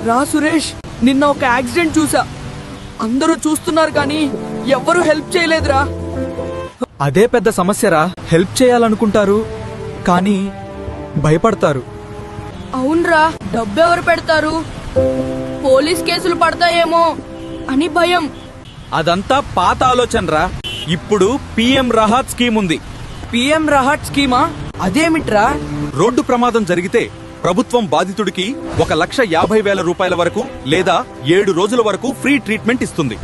రా సురేష్, నిన్న ఒక యాక్సిడెంట్ చూసా. అందరూ చూస్తున్నారు కానీ ఎవ్వరూ హెల్ప్ చేయలేదురా. అదే పెద్ద సమస్యరా. హెల్ప్ చేయాలనుకుంటారు కానీ భయపడతారు. అవునరా, డబ్బెవరు పెడతారు, పోలీస్ కేసులు పడతాయేమో అని భయం. అదంతా పాత ఆలోచనరా. ఇప్పుడు పిఎం రాహత్ స్కీమ్ ఉంది. పిఎం రాహత్ స్కీమా? అదేమిట్రా? రోడ్డు ప్రమాదం జరిగితే ప్రభుత్వం బాధితుడికి 1,50,000 రూపాయల వరకు లేదా 7 రోజుల వరకు ఫ్రీ ట్రీట్మెంట్ ఇస్తుంది.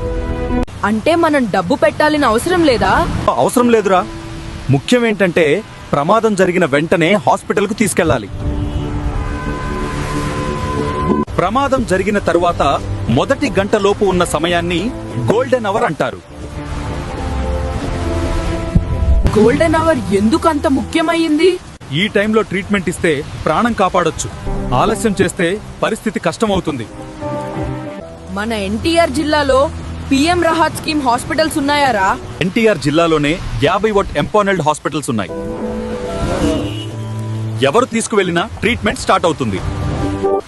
అంటే మనం డబ్బు పెట్టాలని అవసరం లేదా? అవసరం లేదురా. ముఖ్యం ఏంటంటే ప్రమాదం జరిగిన వెంటనే హాస్పిటల్కు తీసుకెళ్లాలి. ప్రమాదం జరిగిన తరువాత మొదటి గంటలోపు ఉన్న సమయాన్ని గోల్డెన్ అవర్ అంటారు. గోల్డెన్ అవర్ ఎందుకు అంత ముఖ్యమైంది? ఈ టైంలో ట్రీట్మెంట్ ఇస్తే ప్రాణం కాపాడొచ్చు. ఆలస్యం చేస్తే పరిస్థితి కష్టమవుతుంది. మన ఎన్టీఆర్ జిల్లాలో పిఎం రాహత్ స్కీమ్ హాస్పిటల్స్ ఉన్నాయారా? ఎన్టీఆర్ జిల్లాలోనే 50 ఎంపవర్డ్ హాస్పిటల్స్ ఉన్నాయి. ఎవరు తీసుకువెళ్లినా ట్రీట్మెంట్ స్టార్ట్ అవుతుంది.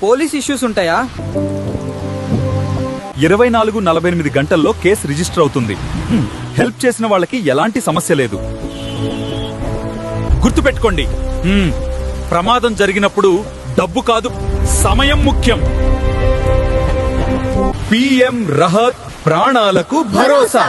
పోలీస్ ఇష్యూస్ ఉంటాయా? 24-48 గంటల్లో కేసు రిజిస్టర్ అవుతుంది. హెల్ప్ చేసిన వాళ్ళకి ఎలాంటి సమస్య లేదు. గుర్తుపెట్టుకోండి, ప్రమాదం జరిగినప్పుడు డబ్బు కాదు, సమయం ముఖ్యం. పిఎం రాహత్, ప్రాణాలకు భరోసా.